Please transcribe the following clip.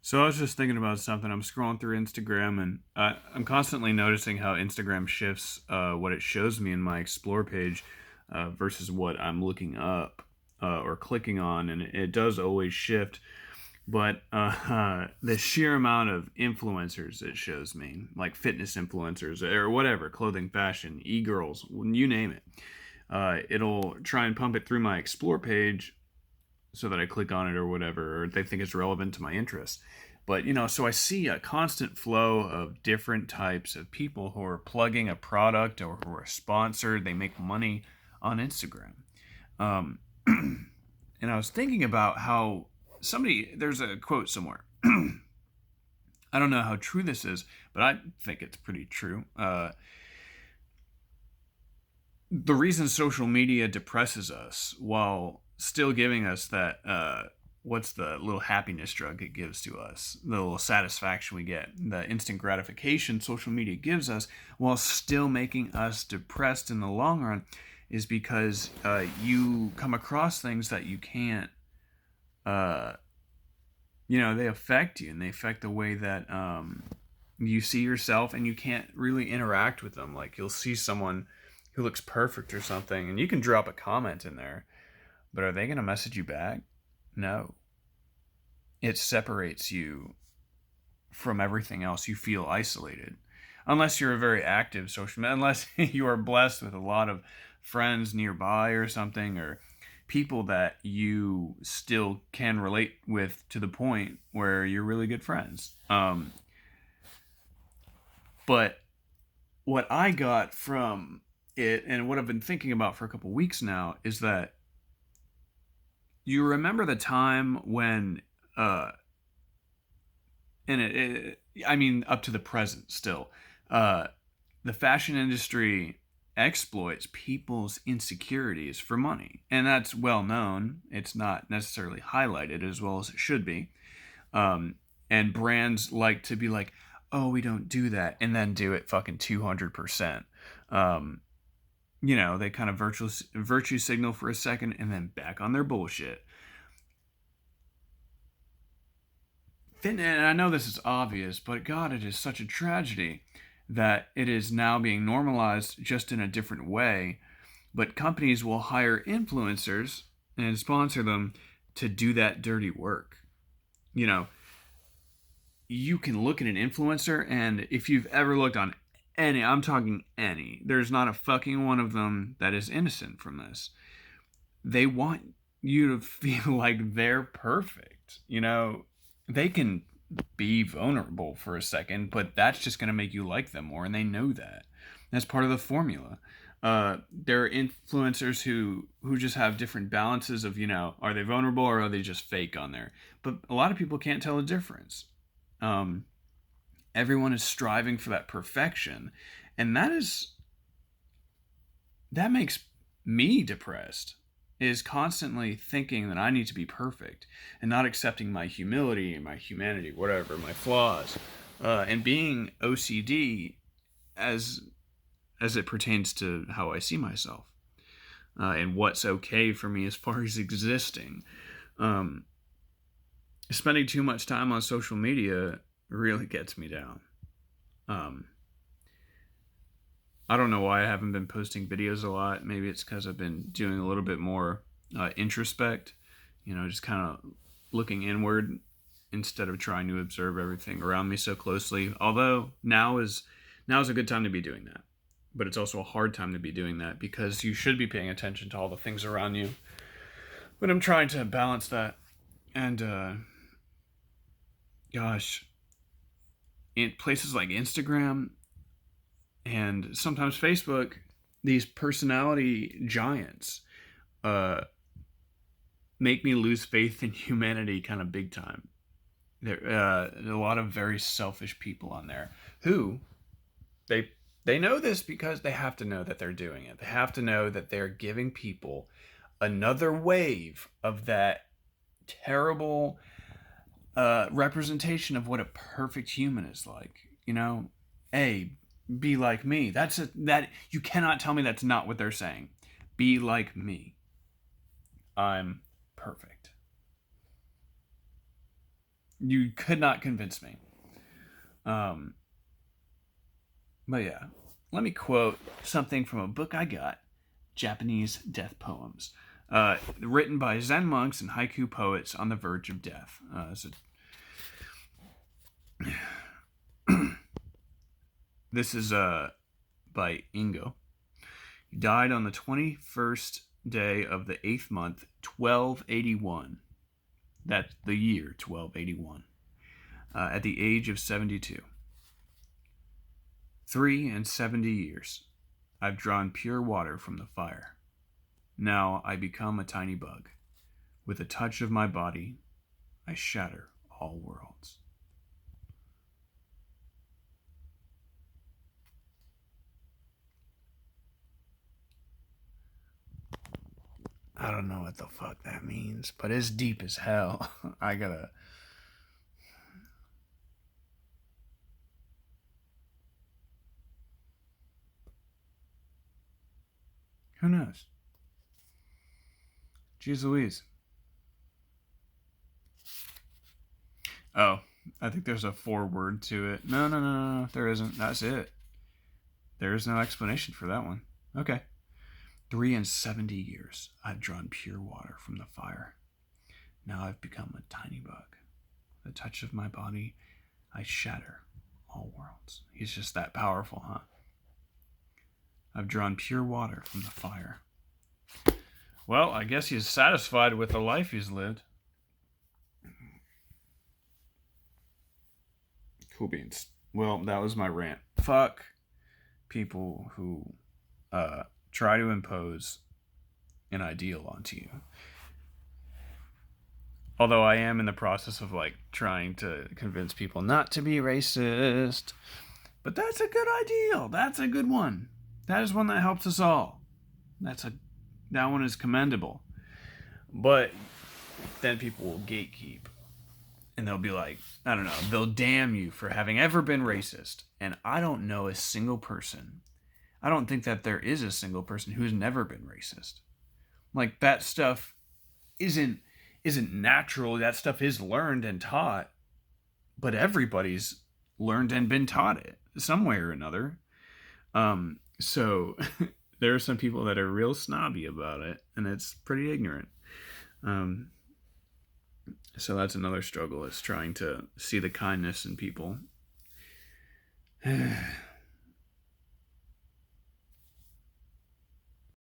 So I was just thinking about something. I'm scrolling through Instagram, and I'm constantly noticing how Instagram shifts what it shows me in my Explore page versus what I'm looking up or clicking on, and it does always shift. But the sheer amount of influencers it shows me, like fitness influencers or whatever, clothing, fashion, e-girls, you name it, it'll try and pump it through my Explore page so that I click on it or whatever, or they think it's relevant to my interests. But, so I see a constant flow of different types of people who are plugging a product or who are sponsored. They make money on Instagram. Um, and I was thinking about how there's a quote somewhere. I don't know how true this is, but I think it's pretty true. The reason social media depresses us while still giving us that what's the little happiness drug it gives to us, the little satisfaction we get, the instant gratification social media gives us while still making us depressed in the long run, is because you come across things that you can't uh, they affect you, and they affect the way that you see yourself, and you can't really interact with them. Like, you'll see someone who looks perfect or something, and you can drop a comment in there, but are they going to message you back? No. It separates you from everything else. You feel isolated. Unless you're a very active social media, unless you are blessed with a lot of friends nearby or something, or people that you still can relate with to the point where you're really good friends. But what I got from it, and what I've been thinking about for a couple weeks now, is that you remember the time when, and I mean, up to the present still, uh, the fashion industry exploits people's insecurities for money. And that's well known. It's not necessarily highlighted as well as it should be. Um, and brands like to be like, oh, we don't do that, and then do it fucking 200%. Um, they kind of virtue signal for a second and then back on their bullshit. And I know this is obvious, but God, it is such a tragedy that it is now being normalized just in a different way. But companies will hire influencers and sponsor them to do that dirty work. You know, you can look at an influencer, and if you've ever looked on any, I'm talking any, there's not a fucking one of them that is innocent from this. They want you to feel like they're perfect. They can be vulnerable for a second, but that's just going to make you like them more, and they know that. That's part of the formula. There are influencers who just have different balances of, are they vulnerable or are they just fake on there? But a lot of people can't tell the difference. Um, Everyone is striving for that perfection, and that makes me depressed, is constantly thinking that I need to be perfect and not accepting my humility and my humanity, whatever, my flaws, and being OCD as it pertains to how I see myself, and what's okay for me as far as existing. Um, Spending too much time on social media really gets me down. Um, I don't know why I haven't been posting videos a lot. Maybe it's because I've been doing a little bit more introspect, just kind of looking inward instead of trying to observe everything around me so closely. Although now is a good time to be doing that, but it's also a hard time to be doing that because you should be paying attention to all the things around you. But I'm trying to balance that, and gosh, in places like Instagram and sometimes Facebook, these personality giants uh, make me lose faith in humanity kind of big time. There are a lot of very selfish people on there who they they know this because they have to know that they're doing it. They have to know that they're giving people another wave of that terrible representation of what a perfect human is like. Hey, be like me. That you cannot tell me that's not what they're saying. Be like me. I'm perfect. You could not convince me. Um, but yeah, let me quote something from a book I got, Japanese Death Poems, written by Zen monks and haiku poets on the verge of death. This is by Ingo. He died on the 21st day of the 8th month, 1281. That's the year 1281. At the age of 72. 73 years, I've drawn pure water from the fire. Now I become a tiny bug. With a touch of my body, I shatter all worlds. I don't know what the fuck that means, but it's deep as hell. I gotta. Who knows? Jeez Louise. Oh, I think there's a foreword to it. No, there isn't. That's it. There is no explanation for that one. Okay. 73 years, I've drawn pure water from the fire. Now I've become a tiny bug. The touch of my body, I shatter all worlds. He's just that powerful, huh? I've drawn pure water from the fire. Well, I guess he's satisfied with the life he's lived. Cool beans. Well, that was my rant. Fuck people who try to impose an ideal onto you. Although I am in the process of like trying to convince people not to be racist. But that's a good ideal. That's a good one. That is one that helps us all. That one is commendable. But then people will gatekeep. And they'll be like, I don't know, they'll damn you for having ever been racist. And I don't know a single person. I don't think that there is a single person who's never been racist. Like, that stuff isn't natural. That stuff is learned and taught. But everybody's learned and been taught it some way or another. So there are some people that are real snobby about it, and it's pretty ignorant. So that's another struggle, is trying to see the kindness in people.